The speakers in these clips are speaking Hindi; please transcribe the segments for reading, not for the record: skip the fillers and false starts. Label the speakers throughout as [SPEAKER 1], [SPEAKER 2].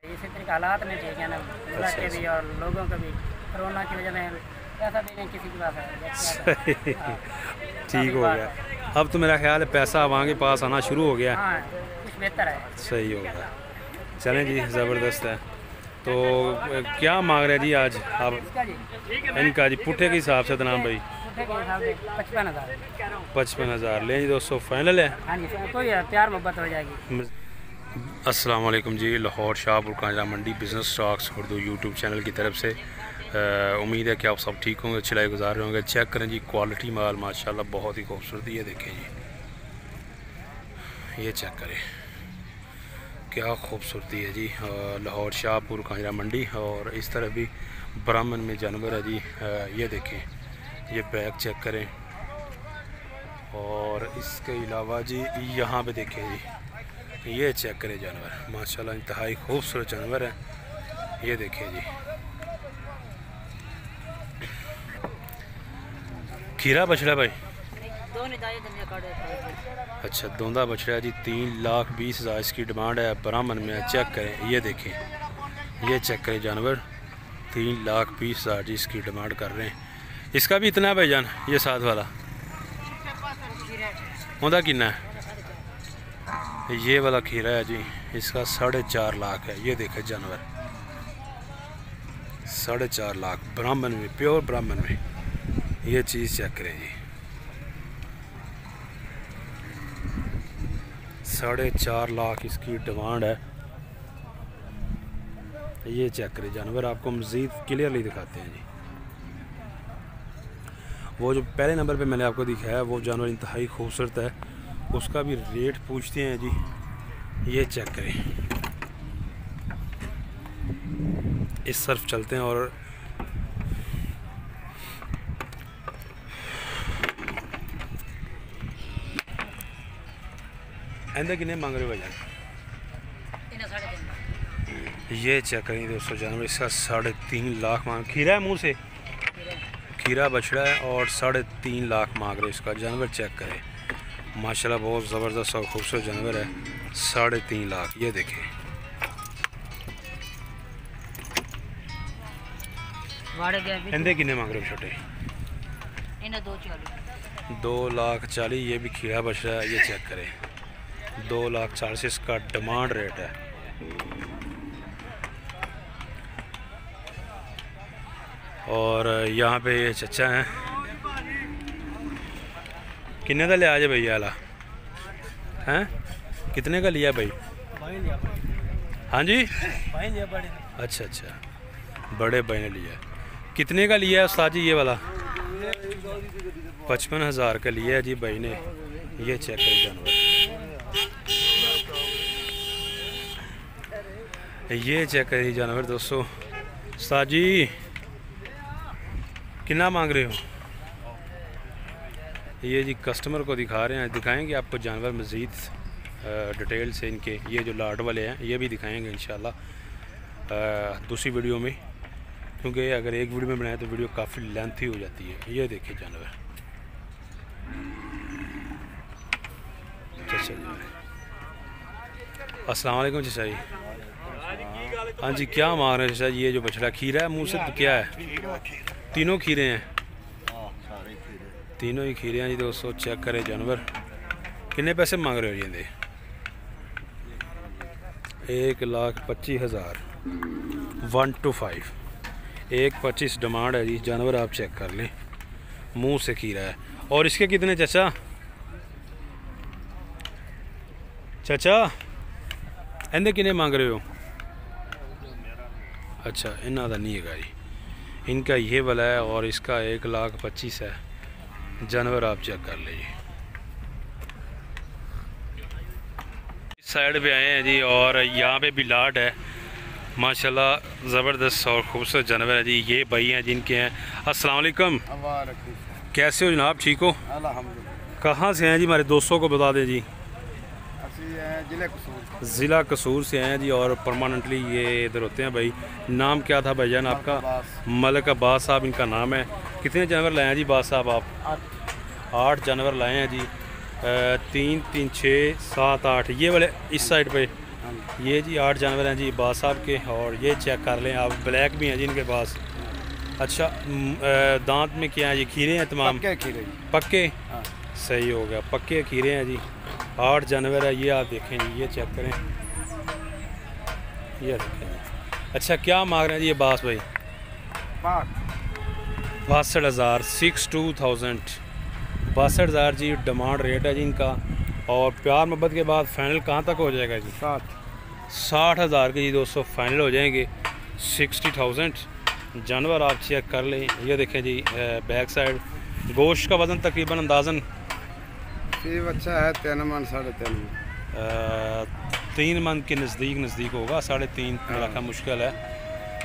[SPEAKER 1] इसी तरीके हालात नहीं ठीक है ना, मुल्क के भी और लोगों को भी कोरोना की वजह से पैसा भी नहीं किसी के पास
[SPEAKER 2] ठीक हो गया। अब तो मेरा ख्याल है पैसा वहाँ के पास आना शुरू हो गया।
[SPEAKER 1] हाँ कुछ बेहतर है।
[SPEAKER 2] सही हो गया। चलें जी, ज़बरदस्त है। तो क्या मांग रहे हैं जी आज आप इनका जी पुट्ठे के हिसाब से? तनाम भाई 55,000 लें जी दोस्तों, फाइनल है।
[SPEAKER 1] हाँ जी, कोई प्यार मोहब्बत हो जाएगी।
[SPEAKER 2] अस्सलाम वालेकुम जी, Lahore Shahpur Kanjra Mandi business stocks Urdu YouTube channel की तरफ से उम्मीद है कि आप सब ठीक होंगे, अच्छी लाइफ गुजार रहे होंगे। चेक करें जी, क्वालिटी माल माशाल्लाह बहुत ही खूबसूरत। ये देखें जी, ये चेक करें क्या खूबसूरती है जी। लाहौर शाहपुर कांजरा मंडी। और इस तरह भी ब्राह्मण में जानवर है जी। ये देखें, ये बैग चेक करें। और इसके अलावा जी यहाँ पे देखें जी, ये चेक करें जानवर, माशाल्लाह इंतहाई खूबसूरत जानवर है। ये देखें जी, खीरा बछड़ा भाई अच्छा, दोंदा बछड़ा जी 3,20,000 इसकी डिमांड है, ब्राह्मण में। चेक करें, ये देखें, ये चेक करें जानवर 3,20,000 जी इसकी डिमांड कर रहे हैं। इसका भी इतना है भाईजान? ये साथ वाला होंदा कितना है? ये वाला खीरा है जी, इसका 4.5 लाख है। ये देखें जानवर 4.5 लाख ब्राह्मण में, प्योर ब्राह्मण में। ये चीज़ चेक करें जी, 4.5 लाख इसकी डिमांड है। ये चेक करें जानवर, आपको मज़ीद क्लियरली दिखाते हैं जी। वो जो पहले नंबर पे मैंने आपको दिखाया वो जानवर इंतहाई खूबसूरत है, उसका भी रेट पूछते हैं जी। ये चेक करें, इस तरफ चलते हैं। और ऐसे कितने मांग रहे हो भैया? ये चेक करें दोस्तों जानवर, इसका 3.5 लाख मांग। खीरा है मुँह से, खीरा बछड़ा है और 3.5 लाख मांग रहे इसका। जानवर चेक करें, माशाल्लाह बहुत ज़बरदस्त और खूबसूरत जानवर है, 3.5 लाख। ये देखें, इंदे कितने मांग रहे हो छोटे? 2,40,000। ये भी खीरा बछड़ा है। ये चेक करें, 2,40,000 इसका डिमांड रेट है। और यहाँ पे ये चचा हैं, कितने का लिया आज भैया आला हैं? कितने का लिया भाई? हाँ जी, अच्छा अच्छा, बड़े भाई ने लिया। कितने का लिया है उस्ताद जी ये वाला? 55,000 का लिया है जी भाई ने। ये चेक करें जानवर, ये चेक करिए जानवर दोस्तों। उस्ताद जी कितना मांग रहे हो? ये जी कस्टमर को दिखा रहे हैं, दिखाएंगे आपको जानवर मज़ीद डिटेल से इनके। ये जो लाट वाले हैं ये भी दिखाएंगे इंशाल्लाह दूसरी वीडियो में, क्योंकि अगर एक वीडियो में बनाए तो वीडियो काफ़ी लेंथी हो जाती है। ये देखिए जानवर, चचा जी। अस्सलाम वालेकुम चचा जी। हाँ जी, क्या मांग रहे हैं चचा जी? ये जो बछड़ा खीरा है मुँह से तो क्या है? तीनों खीरे हैं, तीनों ही खीरे हैं जी दोस्तों। चेक करें जानवर, कितने पैसे मांग रहे हो जी? 1,25,000 125 1,25 डिमांड है जी। जानवर आप चेक कर लें, मुंह से खीरा है। और इसके कितने चचा? इन्हें कितने मांग रहे हो? अच्छा, इन्हों का नहीं है जी, इनका ये वाला है और इसका 1,25,000 है। जानवर आप चेक कर लीजिए। इस साइड पे आए हैं जी, और यहाँ पे भी लाट है माशाल्लाह, ज़बरदस्त और खूबसूरत जानवर है जी। ये भाई हैं जिनके हैं। अस्सलाम वालेकुम, कैसे हो जनाब? ठीक हो? कहाँ से हैं जी? हमारे दोस्तों को बता दें जी। ज़िला कसूर से हैं जी, और परमानेंटली ये इधर होते हैं भाई। नाम क्या था भाईजान आपका? मलिक अब्बास साहब इनका नाम है। कितने जानवर लाए हैं जी बास साहब आप? 8 जानवर लाए हैं जी। 3, 3, 6, 7, 8 ये वाले इस साइड पे, ये जी 8 जानवर हैं जी बास साहब के, और ये चेक कर लें आप, ब्लैक भी हैं जी इनके पास। अच्छा दांत में क्या है ये, खीरे हैं तमाम?
[SPEAKER 3] पक्के खीरे।
[SPEAKER 2] पक्के?
[SPEAKER 3] हाँ।
[SPEAKER 2] सही हो गया, पक्के खीरे हैं जी। 8 जानवर है ये, आप देखें जी, ये चेक करें, ये देखें जी। अच्छा क्या मांग रहे हैं जी ये बास भाई? 62,000, 62,000, 62,000 जी डिमांड रेट है जी इनका। और प्यार मोहब्बत के बाद फाइनल कहाँ तक हो जाएगा जी? 60,000 के जी दोस्तों फाइनल हो जाएंगे। 60,000 जानवर आप चेक कर लें। ये देखें जी बैक साइड, गोश्त का वज़न तकरीबन अंदाज़न
[SPEAKER 3] अच्छा है 3 मन 3.5 मन,
[SPEAKER 2] 3 मन के नज़दीक होगा, 3.5 मेरा ख्याल मुश्किल है।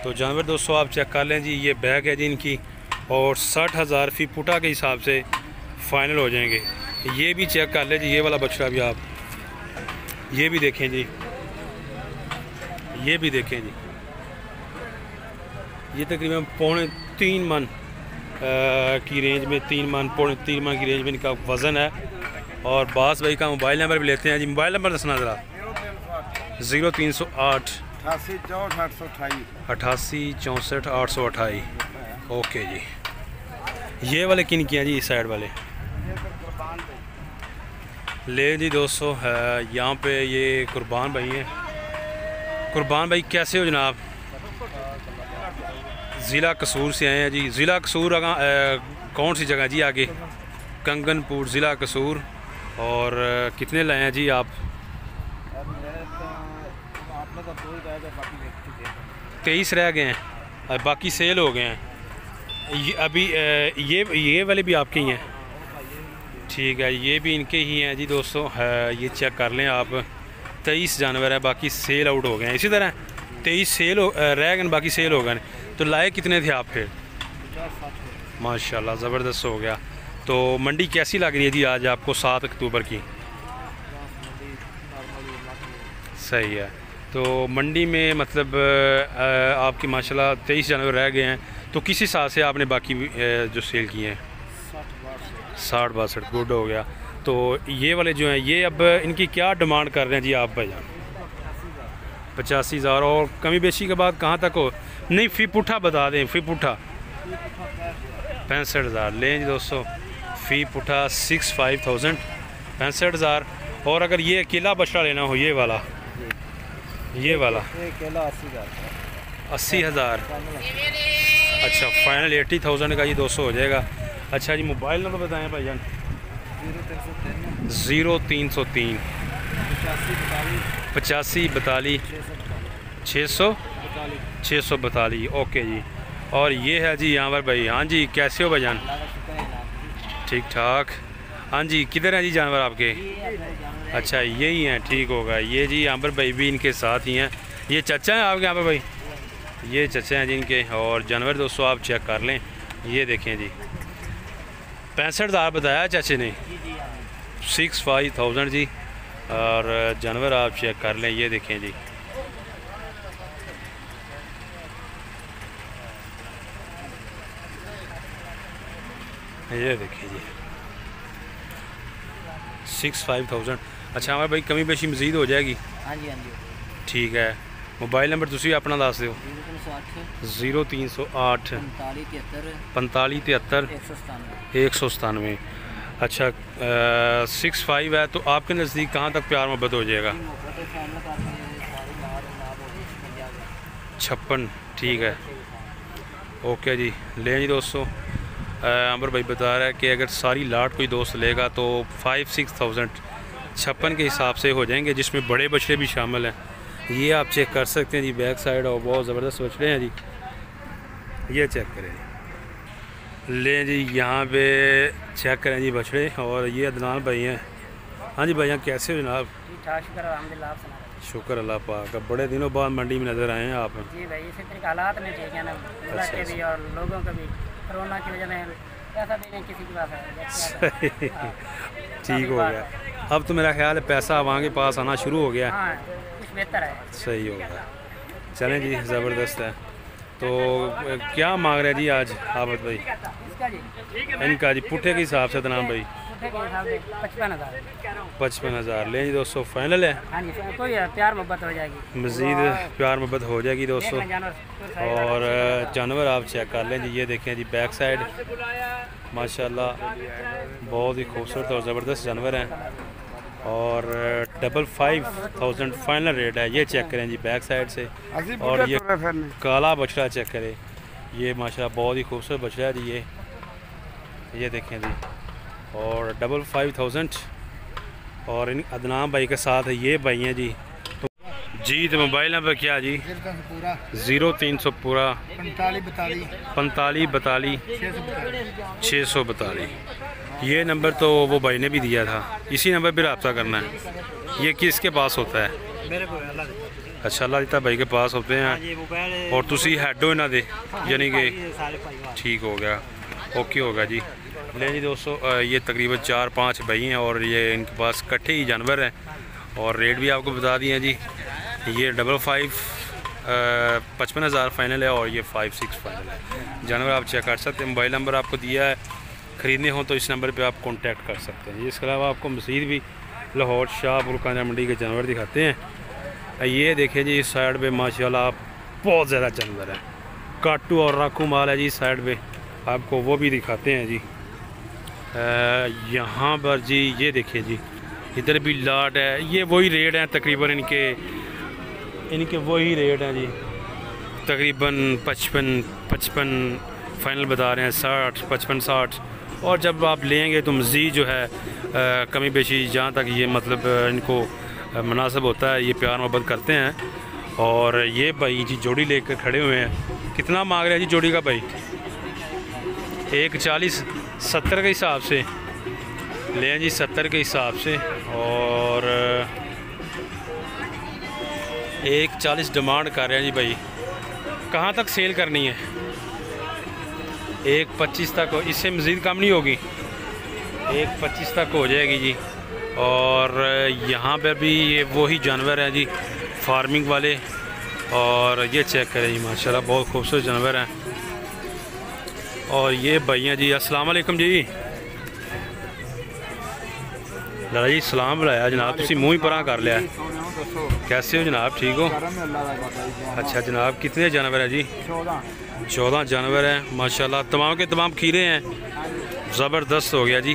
[SPEAKER 2] तो जानवर दोस्तों आप चेक कर लें जी, ये बैग है जी इनकी, और 60,000 फी पुटा के हिसाब से फ़ाइनल हो जाएंगे। ये भी चेक कर लें जी, ये वाला बछड़ा भी आप ये भी देखें जी, ये भी देखें जी, ये तकरीबन 3.25 मन की रेंज में, 3 मन 3.25 मन की रेंज में इनका वज़न है। और बास भाई का मोबाइल नंबर भी लेते हैं जी, मोबाइल नंबर दसना ज़रा। 0308 88 64 828। ओके जी। ये वाले किन किया जी, इस साइड वाले ले जी दोस्तों, यहाँ पे ये कुर्बान भाई हैं। कुर्बान भाई कैसे हो जनाब? ज़िला कसूर से आए हैं जी। ज़िला कसूर कौन सी जगह जी? आगे कंगनपुर, ज़िला कसूर। और कितने लाए हैं जी आप? 23 रह गए हैं और बाकी सेल हो गए हैं। ये अभी ये वाले भी आपके ही हैं? ठीक है, ये भी इनके ही हैं जी दोस्तों। ये चेक कर लें आप, 23 जानवर है, बाकी सेल आउट हो गए हैं। इसी तरह 23 सेल रह गए, बाकी सेल हो गए। तो लाए कितने थे आप फिर? माशाल्लाह ज़बरदस्त हो गया। तो मंडी कैसी लग रही है जी आज आपको 7 अक्टूबर की? सही है। तो मंडी में मतलब आपकी माशाल्लाह 23 जानवर रह गए हैं, तो किस हिसाब से आपने बाकी जो सेल किए हैं? 60-62 गुड हो गया। तो ये वाले जो हैं, ये अब इनकी क्या डिमांड कर रहे हैं जी आप भाईजान? 85,000। और कमी बेशी के बाद कहाँ तक हो? नहीं फी पुट्ठा बता दें, फी पुट्ठा 65,000 लें जी दोस्तों। फ़ी पुट्ठा 65,000, 65,000। और अगर ये अकेला बछड़ा लेना हो, ये वाला
[SPEAKER 3] अकेला
[SPEAKER 2] 80,000। अच्छा फाइनल 80,000 का ये 200 हो जाएगा। अच्छा जी मोबाइल नंबर बताएं भाईजान। 0303 85 42 642। ओके जी। और ये है जी यहाँ पर भाई। हाँ जी कैसे हो भाईजान? ठीक ठाक। हाँ जी किधर हैं जी जानवर आपके? अच्छा यही हैं, ठीक होगा। ये जी यहाँ पर भाई भी इनके साथ ही हैं। ये चचा हैं आपके यहाँ पर भाई? ये चचा हैं जिनके। और जानवर दोस्तों आप चेक कर लें, ये देखें जी 65,000 बताया चाचे ने, 65,000 जी। और जानवर आप चेक कर लें, ये देखें जी। ये देखिए जी 65,000। अच्छा हमारे भाई कमी बेशी मज़ीद हो जाएगी?
[SPEAKER 1] हाँ जी हाँ जी।
[SPEAKER 2] ठीक है। मोबाइल नंबर तुसी अपना दस दो। 0308 45 73 197। अच्छा 65 है, तो आपके नज़दीक कहाँ तक प्यार मोहब्बत हो जाएगा? 56। ठीक है ओके जी। ले जी दोस्तों, अंबर भाई बता रहा है कि अगर सारी लाट कोई दोस्त लेगा तो 5-6,000 56 के हिसाब से हो जाएंगे, जिसमें बड़े बछड़े भी शामिल हैं। ये आप चेक कर सकते हैं जी बैक साइड, और बहुत ज़बरदस्त बछड़े हैं जी। ये चेक करें, ले जी यहाँ पे चेक करें जी बछड़े। और ये अदनान भाई हैं। हाँ जी भैया कैसे हो जनाब? शुक्र अल्लाह पाक का, बड़े दिनों बाद मंडी में नज़र आए हैं आप।
[SPEAKER 1] जी भाई इसी तरह हालात में ठीक है ना, के भी और लोगों का भी कोरोना की वजह से पैसा भी नहीं किसी के पास है।
[SPEAKER 2] ठीक हो गया। अब तो मेरा ख्याल है पैसा वहाँ के पास आना शुरू हो गया।
[SPEAKER 1] हाँ, कुछ बेहतर है।
[SPEAKER 2] सही हो गया। चलें जी ज़बरदस्त है। तो क्या मांग रहे हैं जी आज आबद भाई? इनका जी पुट्ठे के हिसाब से तो नाम भाई
[SPEAKER 1] उठेगी साहब 55,000।
[SPEAKER 2] 55,000 लें जी दोस्तों, फाइनल है।
[SPEAKER 1] हाँ जी, कोई प्यार मोहब्बत हो जाएगी,
[SPEAKER 2] मज़ीद प्यार मोहब्बत हो जाएगी दोस्तों। और जानवर आप चेक कर लें जी, ये देखें जी बैक साइड माशाल्लाह बहुत ही खूबसूरत और ज़बरदस्त जानवर हैं। और 55,000 फाइनल रेट है। ये चेक करें जी बैक साइड से। और ये काला बछड़ा चेक करें, ये माशाल्लाह बहुत ही खूबसूरत बछड़ा है जी। ये देखें जी, और 55,000। और इन अदनान भाई के साथ ये भाई हैं जी। तो मोबाइल नंबर क्या जी? 0300 पूरा 45 642। ये नंबर तो वो भाई ने भी दिया था, इसी नंबर पर रब्ता करना है। ये किसके पास होता है?
[SPEAKER 1] मेरे को
[SPEAKER 2] अच्छा, अल्लाह दिता भाई के पास होते हैं। और तुसी हैड हो इन्हों दे, यानी कि ठीक हो गया, ओके होगा जी। ले जी दोस्तों, ये तकरीबन 4-5 भाई हैं और ये इनके पास इकट्ठे ही जानवर हैं। और रेट भी आपको बता दिए जी। ये 55,000 फाइनल है और ये 56 फाइनल है। जानवर आप चेक कर सकते हैं। मोबाइल नंबर आपको दिया है, ख़रीदने हो तो इस नंबर पे आप कांटेक्ट कर सकते हैं। इसके अलावा आपको मज़ीद भी लाहौर शाहपुर कांजरा मंडी के जानवर दिखाते हैं। ये देखें जी, इस साइड पे माशाल्लाह बहुत ज़्यादा जानवर है, काटू और राखू माल है जी। इस साइड पे आपको वो भी दिखाते हैं जी। यहाँ पर जी ये देखिए जी, इधर भी लाट है। ये वही रेट हैं तकरीबन, इनके वही रेट हैं जी। तकरीबन 55 फाइनल बता रहे हैं, 60 55 60। और जब आप लेंगे तो मज़ीद जो है कमी बेशी जहाँ तक ये मतलब इनको मुनासिब होता है, ये प्यार मोहब्बत करते हैं। और ये भाई जी जोड़ी लेकर खड़े हुए हैं। कितना मांग रहे हैं जी जोड़ी का भाई? 140-70 के हिसाब से लें जी, 70 के हिसाब से। और 140 डिमांड कर रहे हैं जी भाई। कहाँ तक सेल करनी है? 125 तक, इससे मज़ीद कम नहीं होगी, 125 तक हो जाएगी जी। और यहाँ पर भी ये वही जानवर हैं जी, फार्मिंग वाले। और ये चेक करें जी, माशाल्लाह बहुत खूबसूरत जानवर हैं। और ये भैया जी, अस्सलाम वालेकुम जी। लाला जी सलाम बुलाया जनाब, तुसी मुँह ही परा कर लिया। कैसे हो जनाब, ठीक हो? अच्छा जनाब, कितने जानवर हैं जी? 14 जानवर हैं माशाल्लाह। तमाम के तमाम खीरे हैं, ज़बरदस्त हो गया जी।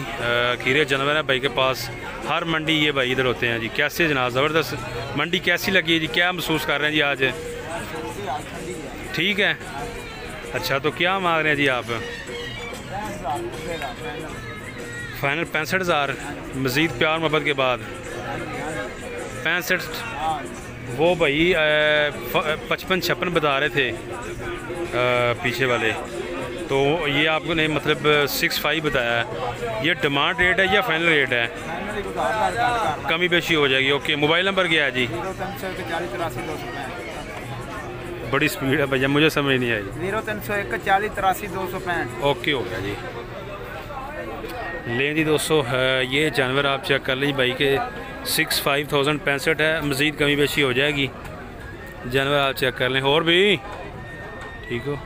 [SPEAKER 2] खीरे जानवर हैं भाई के पास। हर मंडी ये भाई इधर होते हैं जी। कैसे जनाब, ज़बरदस्त मंडी कैसी लगी है जी? क्या महसूस कर रहे हैं जी आज? ठीक है। अच्छा, तो क्या मांग रहे हैं जी आप? फाइनल 65,000, मज़ीद प्यार मोहब्बत के बाद 65। वो भाई 55-56 बता रहे थे पीछे वाले, तो ये आपको नहीं मतलब 65 बताया है। ये डिमांड रेट है या फाइनल रेट है? कमी बेशी हो जाएगी। ओके, मोबाइल नंबर क्या है जी? बड़ी स्पीड है भैया, मुझे समझ नहीं आई।
[SPEAKER 3] 0301 40 83 265।
[SPEAKER 2] ओके हो गया जी। लें जी दोस्तों, ये जानवर आप चेक कर लीजिए भाई के 65,000 65 है। मज़ीद कमी बेशी हो जाएगी। जानवर आप चेक कर लें। और भी ठीक हो।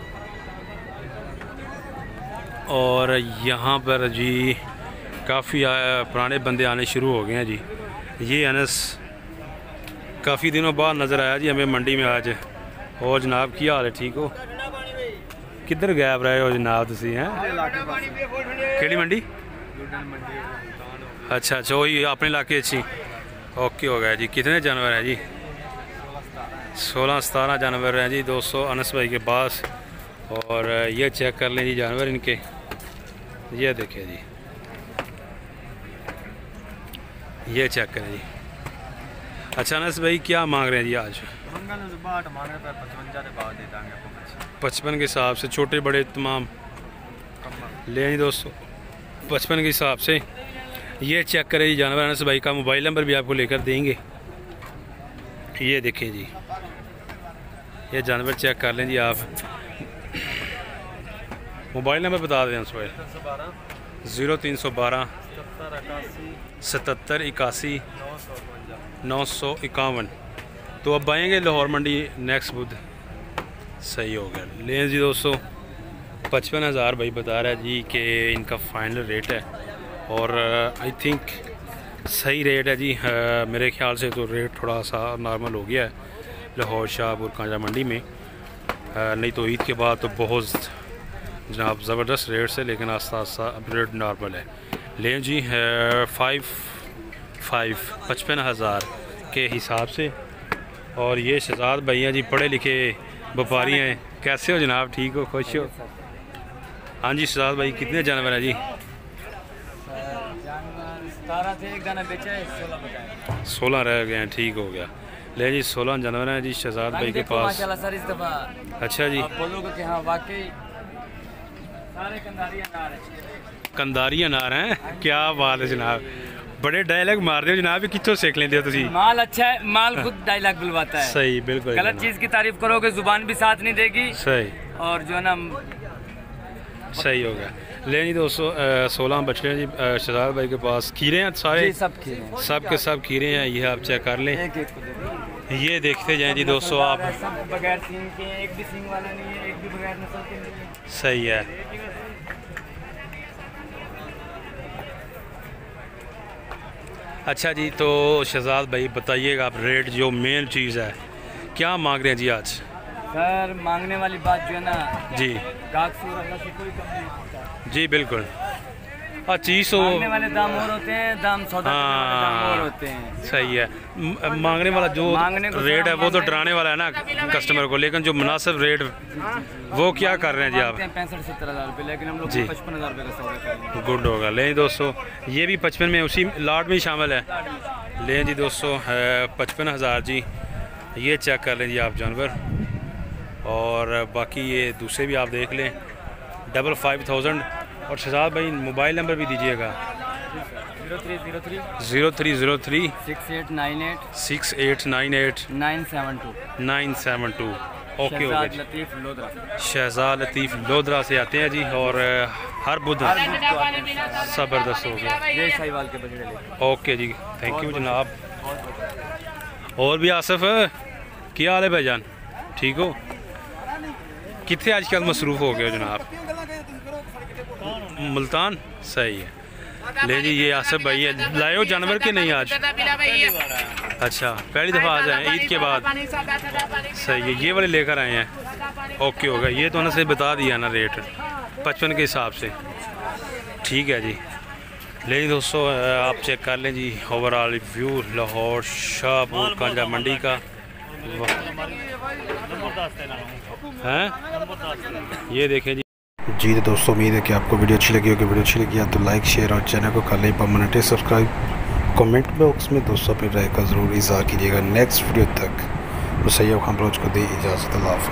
[SPEAKER 2] और यहाँ पर जी काफ़ी पुराने बंदे आने शुरू हो गए हैं जी। ये अनस काफ़ी दिनों बाद नज़र आया जी हमें मंडी में आज। और जनाब की हाल है, ठीक हो? किधर गैब रहे हो जनाब तुसी हैं? केड़ी मंडी? अच्छा अच्छा, वही अपने इलाके अच्छी। ओके हो गया जी। कितने जानवर हैं जी? 16-17 जानवर हैं जी दोस्तों अनस भाई के पास। और ये चेक कर लें जी जानवर इनके, ये देखिए जी, ये चेक करें जी। अच्छा अनस भाई क्या मांग रहे हैं जी आज? 55 के हिसाब से, छोटे बड़े तमाम ले जी दोस्तों 55 के हिसाब से। ये चेक करें जी जानवर। अनस भाई का मोबाइल नंबर भी आपको लेकर देंगे। ये देखें जी, ये जानवर चेक कर लें जी आप। मोबाइल नंबर बता दें अनस भाई। 0312 77 81 951। तो अब आएंगे लाहौर मंडी नेक्स्ट बुध। सही हो गया। लें जी दोस्तों 55,000 भाई बता रहा है जी कि इनका फाइनल रेट है। और आई थिंक सही रेट है जी। मेरे ख्याल से तो रेट थोड़ा सा नॉर्मल हो गया है लाहौर शाहपुर कांजा मंडी में। नहीं तो ईद के बाद तो बहुत जनाब ज़बरदस्त रेट से, लेकिन आस्ता आस्ता अब रेट नॉर्मल है। लें जी 55,000 के हिसाब से। और ये शहजाद भैया जी पढ़े लिखे व्यापारी हैं। कैसे हो जनाब, ठीक हो, खुश हो? हाँ जी शहजाद भाई, कितने जानवर हैं जी? 16 रह गए हैं, ठीक हो गया। ले जी 16 जानवर हैं जी शहजाद भाई के पास।
[SPEAKER 1] माशाल्लाह सर इस दफ़ा
[SPEAKER 2] अच्छा जी,
[SPEAKER 1] आप बोलोगे कि हाँ वाकई सारे
[SPEAKER 2] कंदारी अनार हैं। क्या बात है जनाब, बड़े डायलॉग मार रहे हो जनाब, कितों सीख लेंदे हो तुसी?
[SPEAKER 1] माल अच्छा है, माल खुद डायलॉग बुलवाता है।
[SPEAKER 2] सही, बिल्कुल
[SPEAKER 1] गलत चीज़ की तारीफ करोगे जुबान भी साथ नहीं देगी।
[SPEAKER 2] सही,
[SPEAKER 1] और जो है ना
[SPEAKER 2] सही हो गया। ले जी दोस्तों 16 बच्चे हैं जी शहजाद भाई के पास। खीरे हैं सारे,
[SPEAKER 1] सब खीरे हैं,
[SPEAKER 2] सब के सब खीरे हैं। ये आप चेक कर लें,
[SPEAKER 1] एक एक को दे दो।
[SPEAKER 2] ये देखते जाएं जी दोस्तों आप।
[SPEAKER 1] सब बगैर सींग के, एक भी सींग वाला नहीं है, एक भी बगैर नस्ल के नहीं है।
[SPEAKER 2] सही है। अच्छा जी, तो शहजाद भाई बताइएगा आप रेट, जो मेन चीज़ है, क्या मांग रहे हैं जी आज?
[SPEAKER 1] सर मांगने वाली बात जो है ना
[SPEAKER 2] जी
[SPEAKER 1] गाहक से और अल्लाह से कोई कम नहीं होता।
[SPEAKER 2] जी बिल्कुल। चीज़ तो
[SPEAKER 1] मांगने वाले दाम और होते हैं, दाम सौदा करने वाले दाम और होते हैं।
[SPEAKER 2] सही है। मांगने वाला जो
[SPEAKER 1] मांगने को
[SPEAKER 2] रेट है वो तो डराने वाला है ना कस्टमर को, लेकिन जो मुनासिब रेट वो क्या कर रहे हैं जी आप?
[SPEAKER 1] 65-70 हज़ार रुपये, लेकिन हम लोग
[SPEAKER 2] जी।
[SPEAKER 1] 55,000 रुपये का सौदा करेंगे।
[SPEAKER 2] गुड होगा। लें दोस्तों, ये भी 55 में उसी लाट में शामिल है। लें जी दोस्तों 55,000 जी। ये चेक कर लें जी आप जानवर। और बाकी ये दूसरे भी आप देख लें 55,000। और शहजाद भाई मोबाइल नंबर भी दीजिएगा।
[SPEAKER 1] 0303
[SPEAKER 2] 0303
[SPEAKER 1] 6898
[SPEAKER 2] 6898
[SPEAKER 1] 972।
[SPEAKER 2] 972। Okay
[SPEAKER 1] Shahzad
[SPEAKER 2] okay.
[SPEAKER 1] लतीफ़ लोधरा।
[SPEAKER 2] शहजाद लतीफ़ लोधरा से आते हैं जी। और हर बुध ज़बरदस्त हो गया।
[SPEAKER 1] ये साहिवाल के बछड़े लेके।
[SPEAKER 2] ओके जी, थैंक यू जनाब। और भी आसिफ, क्या हाल है भाईजान, ठीक हो? कितने आजकल मसरूफ़ हो गए हो जनाब? मुल्तान, सही है। ले जी ये आसिफ भाई है, लाए हो जानवर के नहीं आज? अच्छा, पहली दफ़ा आ जाए ईद के बाद। सही है, ये वाले लेकर आए हैं। ओके होगा। ये तो उन्होंने से बता दिया ना रेट 55 के हिसाब से, ठीक है जी। ले जी दोस्तों आप चेक कर लें जी ओवरऑल व्यू लाहौर शाहपुर कांजा मंडी का हैं। ये देखें जी।
[SPEAKER 4] जी तो दोस्तों उम्मीद है कि आपको वीडियो अच्छी लगी होगी। वीडियो अच्छी लगी है तो लाइक शेयर और चैनल को कर लें परमानेंटली सब्सक्राइब। कमेंट बॉक्स में दोस्तों अपनी राय का ज़रूर इज़हार कीजिएगा। नेक्स्ट वीडियो तक सैयद खान रोज को दी इजाज़त। अल्लाह हाफ़िज़।